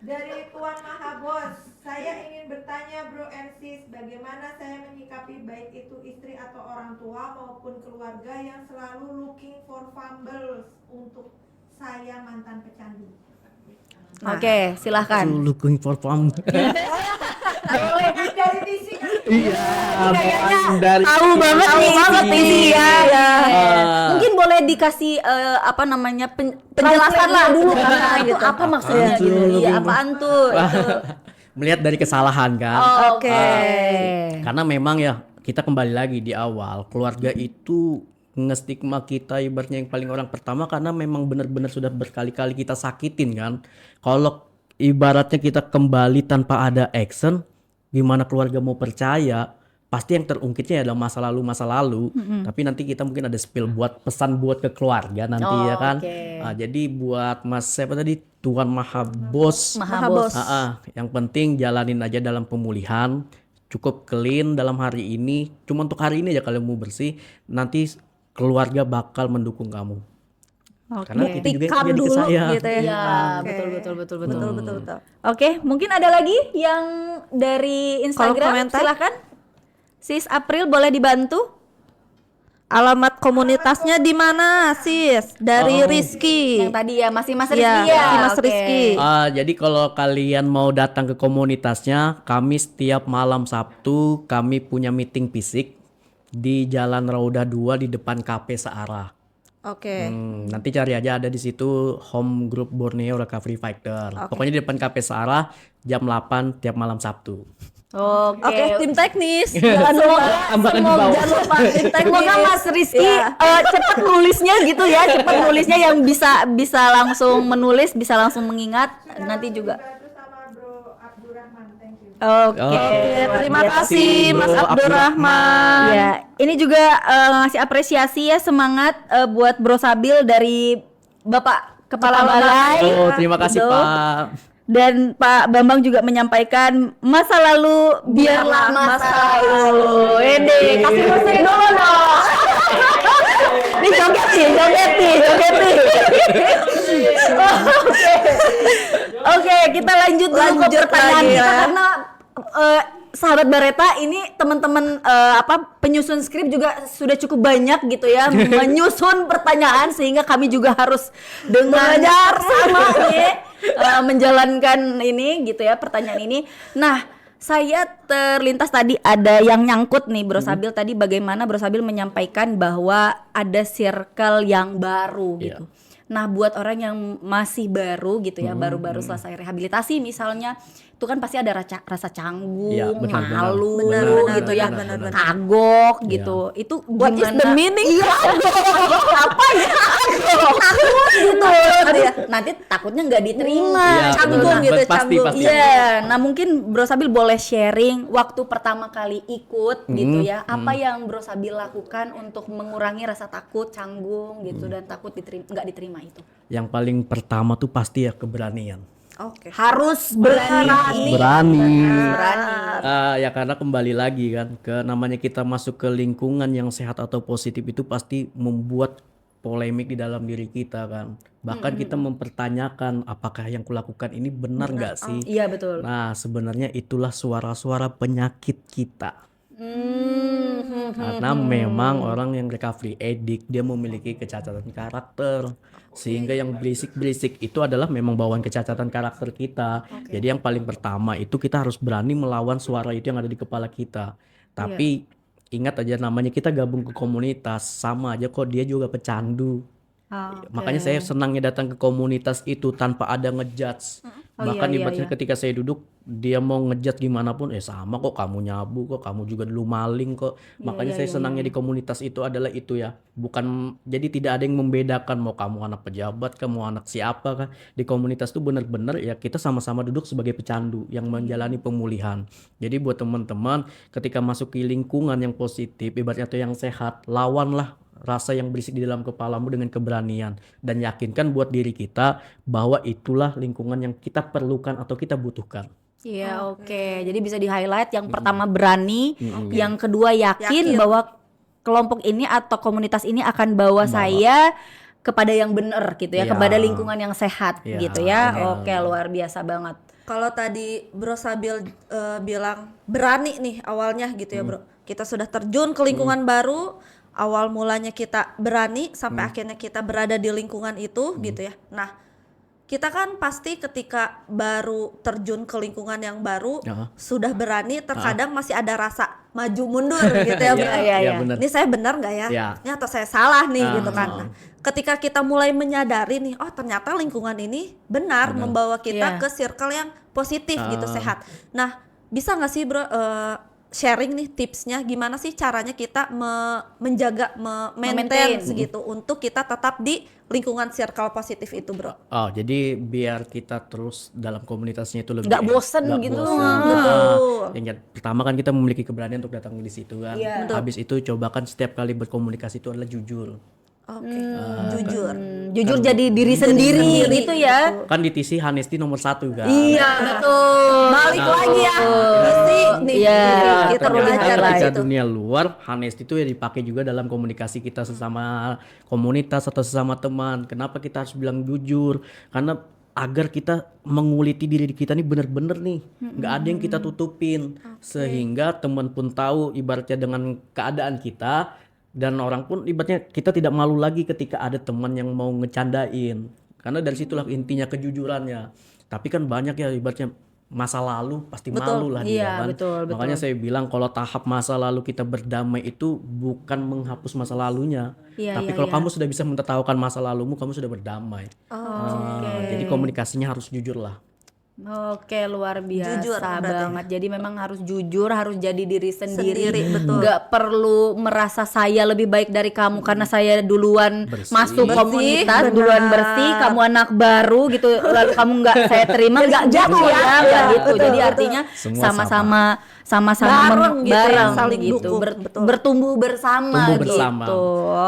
Dari Tuan Mahabos, saya ingin bertanya Bro and Sis, bagaimana saya menyikapi baik itu istri atau orang tua maupun keluarga yang selalu looking for fumbles untuk saya mantan pecandu. Oke, silahkan. Looking for fun. Dari fisik Iya, dari Tahu banget nih ini ya. Mungkin boleh dikasih apa namanya penjelasan lah dulu gitu. Apa maksudnya Apaan gitu. tuh? Iya, apaan tuh? Gitu. melihat dari kesalahan kan. Oke. Karena memang ya kita kembali lagi di awal, keluarga itu ngestigma kita ibaratnya yang paling orang pertama karena memang benar-benar sudah berkali-kali kita sakitin kan. Kalau ibaratnya kita kembali tanpa ada action, gimana keluarga mau percaya? Pasti yang terungkitnya adalah masa lalu. Tapi nanti kita mungkin ada spill buat pesan buat ke keluarga nanti ya kan. Oke. Nah, jadi buat Mas siapa tadi Tuan Mahabos. Mahabos. Yang penting jalanin aja dalam pemulihan. Cukup clean dalam hari ini. Cuma untuk hari ini aja kalau mau bersih. Nanti keluarga bakal mendukung kamu. Karena itu juga yang Tikam terjadi ke dulu saya. gitu ya. Iya, Oke. betul. Oke, mungkin ada lagi yang dari Instagram, komentar? silakan. Sis April boleh dibantu? Alamat komunitasnya di mana, Sis? Dari Rizky. Yang tadi ya masih Mas Iya, Rizky ya. Mas Oke. Rizky. Jadi kalau kalian mau datang ke komunitasnya, kami setiap malam Sabtu kami punya meeting fisik di Jalan Raudah 2 di depan KP Searah. Oke. Nanti cari aja ada di situ Home Group Borneo Recovery Fighter. Pokoknya di depan KP Searah jam 8 tiap malam Sabtu. Oke, tim teknis. Jangan lupa, Tambahkan di bawah. jangan lupa tim teknis. Semoga Mas Rizky Iya. cepat nulisnya gitu ya, cepat nulisnya yang bisa langsung menulis, bisa langsung mengingat nanti juga. Dibantu sama Bro Abdurrahman, thank you. Oke, Oke, Terima Biasa. kasih Mas Bro Abdurrahman. Ya, ini juga ngasih apresiasi ya, semangat buat Bro Sabil dari Bapak Kepala Balai. Oh, terima kasih Betul. Pak. Dan Pak Bambang juga menyampaikan masa lalu biarlah masa lalu. Ini kasih musik dulu dong. Ini joget nih. Oke, kita lanjut dulu ke Lanjut pertanyaan lagi kita ya. karena sahabat Bareta ini teman-teman penyusun skrip juga sudah cukup banyak gitu ya menyusun pertanyaan sehingga kami juga harus dengan sama nih menjalankan ini gitu ya pertanyaan ini. Nah, saya terlintas tadi ada yang nyangkut nih Bro Sabil tadi bagaimana Bro Sabil menyampaikan bahwa ada circle yang baru gitu. Nah, buat orang yang masih baru gitu ya, baru-baru selesai rehabilitasi misalnya, itu kan pasti ada rasa canggung, Iya, benar, malu benar, gitu ya, benar, benar. kagok gitu. Itu What is the meaning? Iya, apa ya? Takut gitu. Aduh, nanti takutnya nggak diterima, Iya, canggung benar. gitu, Pasti, canggung. pasti. Iya. Nah, mungkin Bro Sabil boleh sharing waktu pertama kali ikut gitu ya, apa yang Bro Sabil lakukan untuk mengurangi rasa takut, canggung gitu dan takut nggak diterima itu. Yang paling pertama tuh pasti ya keberanian. Oke. Harus berani. Berani. Berani. Ya karena kembali lagi kan ke namanya kita masuk ke lingkungan yang sehat atau positif itu pasti membuat polemik di dalam diri kita kan. Bahkan kita mempertanyakan apakah yang kulakukan ini benar nggak sih? Iya betul. Nah sebenarnya itulah suara-suara penyakit kita. Karena memang orang yang recovery addict dia memiliki kecacatan karakter, sehingga yang berisik-berisik itu adalah memang bawaan kecacatan karakter kita. Jadi yang paling pertama itu kita harus berani melawan suara itu yang ada di kepala kita. Tapi ingat aja, namanya kita gabung ke komunitas, sama aja kok, dia juga pecandu. Makanya saya senangnya datang ke komunitas itu tanpa ada ngejudge. Bahkan ibaratnya ketika saya duduk, dia mau ngejudge gimana pun, sama kok, kamu nyabu kok, kamu juga dulu maling kok. Makanya saya senangnya di komunitas itu adalah itu ya. Bukan, jadi tidak ada yang membedakan mau kamu anak pejabat, kamu anak siapa kah. Di komunitas itu benar-benar ya kita sama-sama duduk sebagai pecandu yang menjalani pemulihan. Jadi buat teman-teman, ketika masuk ke lingkungan yang positif, ibaratnya atau yang sehat, lawanlah rasa yang berisik di dalam kepalamu dengan keberanian, dan yakinkan buat diri kita bahwa itulah lingkungan yang kita perlukan atau kita butuhkan. Iya, oke. Jadi bisa di-highlight yang pertama berani, yang kedua yakin bahwa kelompok ini atau komunitas ini akan bawa saya kepada yang benar gitu ya, kepada lingkungan yang sehat gitu ya. Oke, luar biasa banget. Kalau tadi Bro Sabil bilang berani nih awalnya gitu ya Bro. Kita sudah terjun ke lingkungan baru, awal mulanya kita berani sampai akhirnya kita berada di lingkungan itu gitu ya. Nah, kita kan pasti ketika baru terjun ke lingkungan yang baru sudah berani, terkadang masih ada rasa maju mundur gitu ya Bro. Iya. Ini saya benar nggak ya? Ini atau saya salah nih gitu kan. Nah, ketika kita mulai menyadari nih, oh ternyata lingkungan ini benar membawa kita ke circle yang positif gitu, sehat. Nah, bisa nggak sih Bro sharing nih tipsnya gimana sih caranya kita menjaga, maintain segitu untuk kita tetap di lingkungan circle positif itu Bro? Jadi biar kita terus dalam komunitasnya itu lebih Nggak bosen gitu. Yang pertama kan kita memiliki keberanian untuk datang di situ kan. Habis itu cobakan setiap kali berkomunikasi itu adalah jujur. Jujur jadi diri sendiri gitu ya. Kan di TC honesty nomor 1 kan. Iya, betul. Balik lagi ya. Kita belajar lah ketika itu. dunia luar, honesty itu ya dipakai juga dalam komunikasi kita sesama komunitas atau sesama teman. Kenapa kita harus bilang jujur? Karena agar kita menguliti diri kita nih bener-bener nih, nggak ada yang kita tutupin, sehingga teman pun tahu ibaratnya dengan keadaan kita. Dan orang pun ibaratnya kita tidak malu lagi ketika ada teman yang mau ngecandain, karena dari situlah intinya kejujurannya. Tapi kan banyak ya ibaratnya masa lalu pasti malu lah dia kan. Makanya saya bilang kalau tahap masa lalu kita berdamai itu bukan menghapus masa lalunya, tapi kalau kamu sudah bisa mentertawakan masa lalumu, kamu sudah berdamai. Jadi komunikasinya harus jujur lah. Oke, luar biasa Jujur banget. Jadi memang harus jujur, harus jadi diri sendiri. Betul. Nggak perlu merasa saya lebih baik dari kamu karena saya duluan masuk komunitas, duluan bersih, kamu anak baru gitu. Lalu kamu nggak saya terima, nggak gitu ya, nggak gitu. Jadi artinya sama-sama Bareng gitu ya, bareng saling gitu, dukung. bertumbuh bersama Tumbuh gitu. bersama.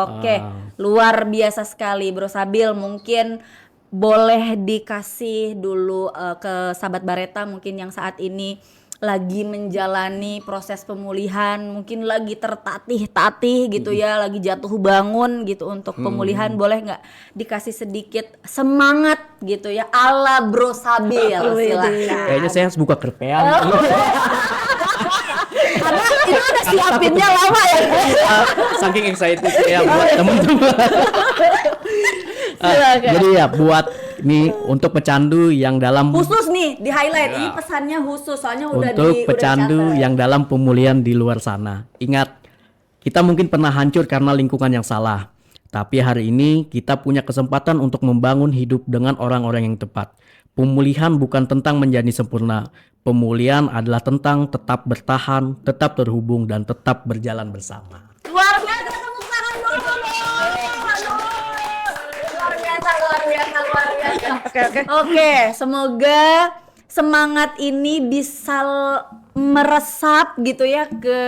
Oke, luar biasa sekali Bro Sabil. Mungkin boleh dikasih dulu ke sahabat Bareta mungkin yang saat ini lagi menjalani proses pemulihan, mungkin lagi tertatih-tatih gitu ya, lagi jatuh bangun gitu untuk pemulihan, boleh nggak dikasih sedikit semangat gitu ya ala Bro Sabil, silahkan. Kayaknya saya harus buka kerpean. Karena itu udah siapinnya lama ya. Saking excited ya buat teman-teman. Jadi ya buat nih untuk pecandu yang dalam Khusus nih di highlight, ini pesannya khusus soalnya udah untuk pecandu dicatat. yang dalam pemulihan di luar sana. Ingat, kita mungkin pernah hancur karena lingkungan yang salah. Tapi hari ini kita punya kesempatan untuk membangun hidup dengan orang-orang yang tepat. Pemulihan bukan tentang menjadi sempurna. Pemulihan adalah tentang tetap bertahan, tetap terhubung, dan tetap berjalan bersama. Luar biasa, tepuk tangan dulu. Luar biasa. Oke, semoga semangat ini bisa meresap gitu ya ke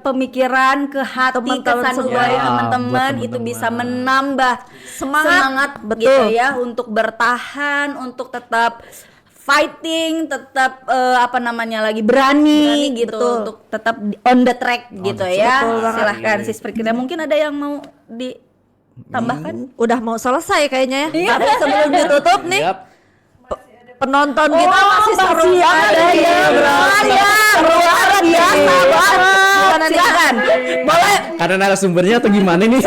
pemikiran, ke hati, ke sanubari teman-teman, itu bisa menambah semangat gitu ya untuk bertahan, untuk tetap fighting, tetap berani gitu, untuk tetap on the track gitu ya. Silahkan Sis Prikida, mungkin ada yang mau ditambahkan? Udah mau selesai kayaknya ya. Tapi sebelum ditutup nih, penonton kita masih seru banget ya, bro. Luar biasa banget. Gimana silakan. Boleh Karena narasumbernya atau gimana nih?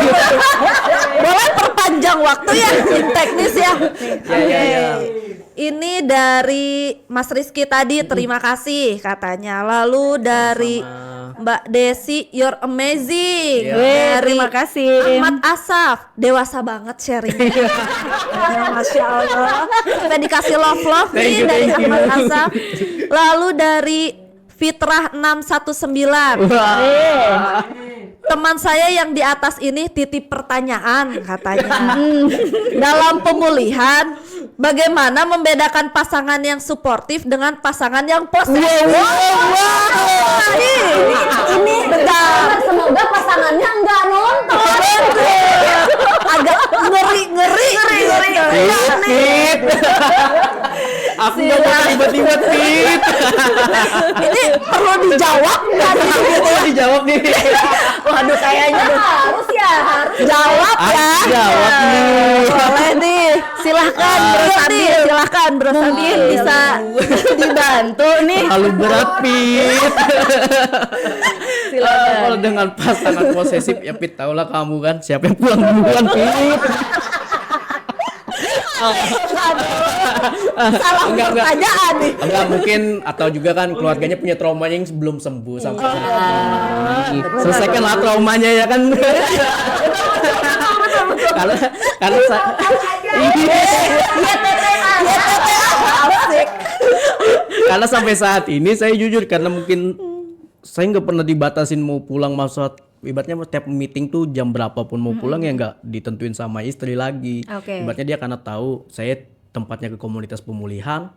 boleh perpanjang waktu ya, tim teknis ya. Ya. Ini dari Mas Rizky tadi, terima kasih katanya. Lalu dari Mbak Desi, you're amazing. Dari terima kasih. Ahmad Asaf, dewasa banget sharingnya. Masya Allah. Kita dikasih love nih dari Thank you. Ahmad Asaf. Lalu dari Fitrah 619. Teman saya yang di atas ini titip pertanyaan katanya. Dalam pemulihan, bagaimana membedakan pasangan yang suportif dengan pasangan yang posesif? Ini bentar. Semoga pasangannya nggak nonton. Agak ngeri. Tit. Aku nggak mau tiba-tiba Tit. Ini perlu dijawab nggak? Oh dijawab nih. Waduh, kayaknya Harus ya, harus. jawab ya. Jawab nih. Boleh nih, silahkan Bro Sabil, silahkan Bro Sabil bisa dibantu nih. Terlalu berat Pit. Silakan. Kalau dengan pasangan posesif ya Pit, taulah kamu kan siapa yang pulang duluan Pit. Salah Enggak. pertanyaan nih. Enggak mungkin, atau juga kan keluarganya punya trauma yang belum sembuh sampai sekarang. Selesaikanlah traumanya ya kan. Karena karena sampai saat ini saya jujur, karena mungkin saya nggak pernah dibatasin mau pulang, maksud ibaratnya tiap meeting tuh jam berapapun mau pulang ya nggak ditentuin sama istri lagi. Oke. Ibaratnya dia karena tahu saya tempatnya ke komunitas pemulihan,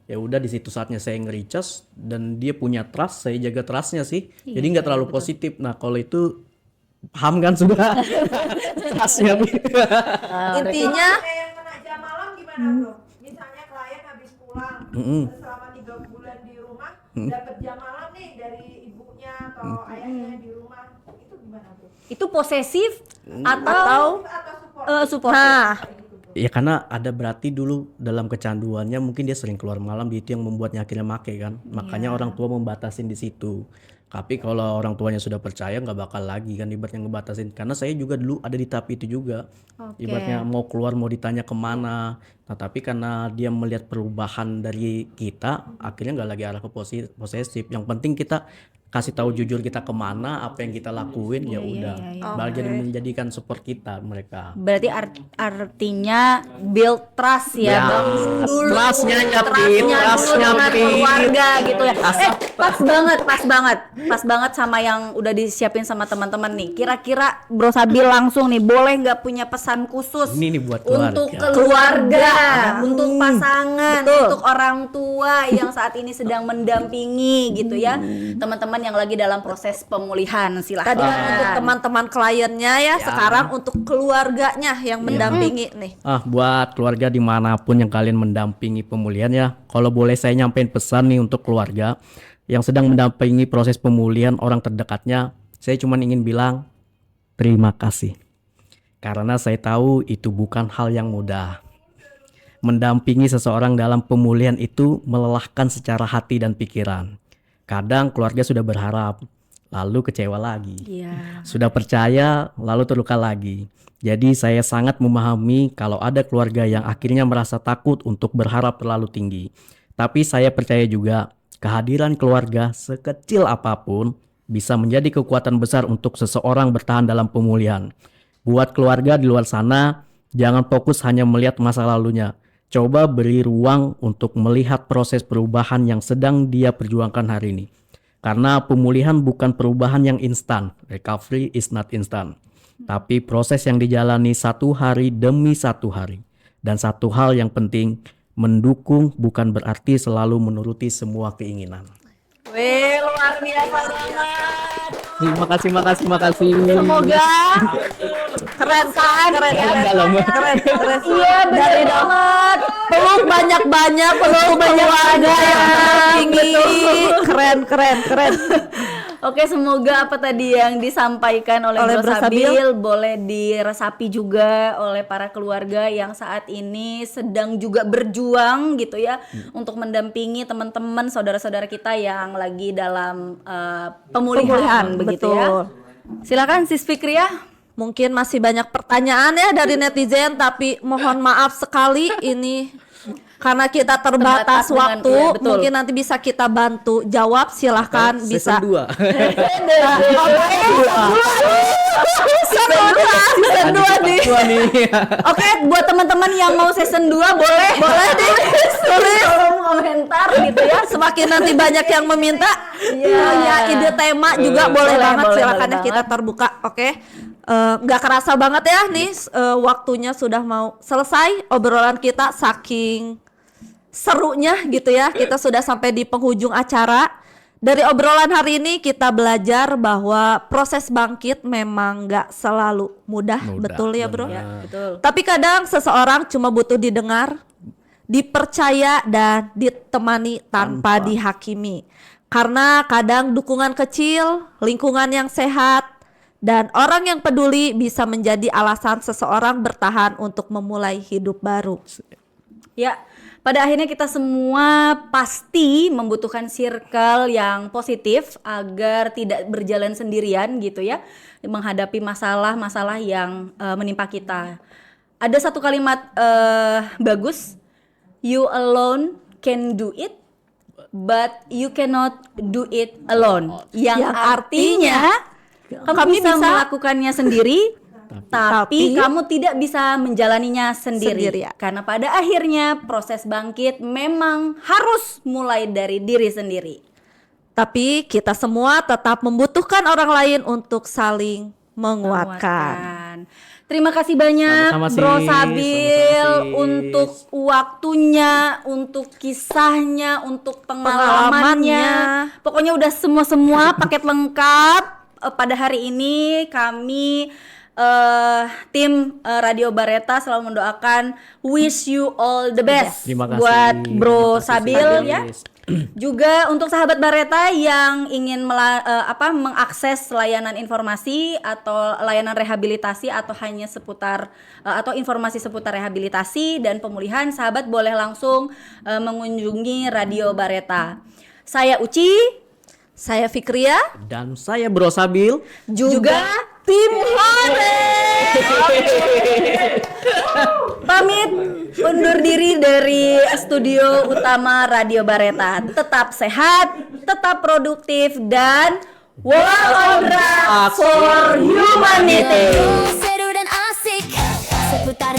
ya udah di situ saatnya saya nge-recharge dan dia punya trust, saya jaga trustnya sih. Jadi nggak terlalu positif. Nah kalau itu paham kan sudah trustnya. Intinya Kayak yang kena jam malam gimana bro? Misalnya klien habis pulang selama 3 bulan di rumah, dapat jam malam nih dari ibunya atau ayahnya di rumah, itu gimana bro? Itu posesif atau Atau support? support. nah, Ya karena ada berarti dulu dalam kecanduannya mungkin dia sering keluar malam, itu yang membuatnya akhirnya make kan. Makanya orang tua membatasin di situ. Tapi kalau orang tuanya sudah percaya nggak bakal lagi kan ibaratnya ngebatasin. Karena saya juga dulu ada di tahap itu juga. Ibaratnya mau keluar mau ditanya kemana. Nah tapi karena dia melihat perubahan dari kita, akhirnya nggak lagi arah ke posesif. Yang penting kita kasih tahu jujur kita kemana, apa yang kita lakuin, ya udah. Baru jadi menjadikan support kita mereka. Berarti artinya build trust ya, bangun dulu Trustnya nyapin, trustnya dulu trustnya dengan nyapin. keluarga gitu ya. Pas banget sama yang udah disiapin sama teman-teman nih. Kira-kira Bro Sabil langsung nih, boleh nggak punya pesan khusus Ini nih buat keluarga. untuk keluarga, untuk pasangan, untuk orang tua yang saat ini sedang mendampingi gitu ya, teman-teman yang lagi dalam proses pemulihan, silahkan. tadi kan untuk teman-teman kliennya ya, sekarang untuk keluarganya yang mendampingi nih. Buat keluarga dimanapun yang kalian mendampingi pemulihan ya, kalau boleh saya nyampein pesan nih untuk keluarga yang sedang mendampingi proses pemulihan orang terdekatnya, saya cuma ingin bilang terima kasih. Karena saya tahu itu bukan hal yang mudah. Mendampingi seseorang dalam pemulihan itu melelahkan secara hati dan pikiran. Kadang keluarga sudah berharap, lalu kecewa lagi. Iya. Sudah percaya, lalu terluka lagi. Jadi saya sangat memahami kalau ada keluarga yang akhirnya merasa takut untuk berharap terlalu tinggi. Tapi saya percaya juga kehadiran keluarga sekecil apapun bisa menjadi kekuatan besar untuk seseorang bertahan dalam pemulihan. Buat keluarga di luar sana, jangan fokus hanya melihat masa lalunya. Coba beri ruang untuk melihat proses perubahan yang sedang dia perjuangkan hari ini. Karena pemulihan bukan perubahan yang instan. Recovery is not instant. Tapi proses yang dijalani satu hari demi satu hari. Dan satu hal yang penting, mendukung bukan berarti selalu menuruti semua keinginan. Wih, luar biasa banget. Makasih. Semoga keren kan? Keren. Iya, benar banget. Peluk banyak-banyak, peluk banyak-banyak yang tinggi. Keren. Oke, semoga apa tadi yang disampaikan oleh Oleh Bro Bro Sabil boleh diresapi juga oleh para keluarga yang saat ini sedang juga berjuang gitu ya untuk mendampingi teman-teman saudara-saudara kita yang lagi dalam pemulihan begitu betul. ya. Silakan Sis Fikriah. Mungkin masih banyak pertanyaan ya dari netizen, tapi mohon maaf sekali ini karena kita terbatas Terbatas dengan- waktu. iya, betul. Mungkin nanti bisa kita bantu jawab, silahkan bisa. Season 2. Season 2 nih. Dua nih. Oke, buat teman-teman yang mau season 2 boleh tulis kolom komentar gitu ya. Semakin nanti banyak yang meminta Iya. punya ide tema juga boleh banget, boleh silakan ya, banget. kita terbuka. Oke. Nggak kerasa banget ya nih, waktunya sudah mau selesai obrolan kita, saking serunya gitu ya. Kita sudah sampai di penghujung acara. Dari obrolan hari ini kita belajar bahwa proses bangkit memang nggak selalu mudah, betul ya bro? benar. Ya, betul. Tapi kadang seseorang cuma butuh didengar, dipercaya, dan ditemani tanpa dihakimi. Karena kadang dukungan kecil, lingkungan yang sehat, dan orang yang peduli bisa menjadi alasan seseorang bertahan untuk memulai hidup baru. Ya, pada akhirnya kita semua pasti membutuhkan circle yang positif agar tidak berjalan sendirian gitu ya, menghadapi masalah-masalah yang menimpa kita. Ada satu kalimat bagus, you alone can do it, but you cannot do it alone. Yang artinya kamu bisa melakukannya sendiri, tapi kamu tidak bisa menjalaninya sendiri. Sendirian. Karena pada akhirnya proses bangkit memang harus mulai dari diri sendiri. Tapi kita semua tetap membutuhkan orang lain untuk saling menguatkan. Terima kasih banyak Sama-sama, Bro Sis. Sabil Sama-sama, Sis. untuk waktunya, untuk kisahnya, untuk pengalamannya. Pengalamannya. Pokoknya udah semua paket lengkap. Pada hari ini kami tim Radio Bareta selalu mendoakan wish you all the best Terima kasih. buat Bro Terima kasih, Sabil Sabil. ya. Juga untuk sahabat Bareta yang ingin mengakses layanan informasi atau layanan rehabilitasi atau hanya seputar atau informasi seputar rehabilitasi dan pemulihan, sahabat boleh langsung mengunjungi Radio Bareta. Saya Uci, Saya Fikria. Dan saya Bro Sabil. juga tim Hore. Pamit undur diri dari studio utama Radio Bareta. Tetap sehat, tetap produktif, dan work on drugs for humanity. Seru dan asik seputar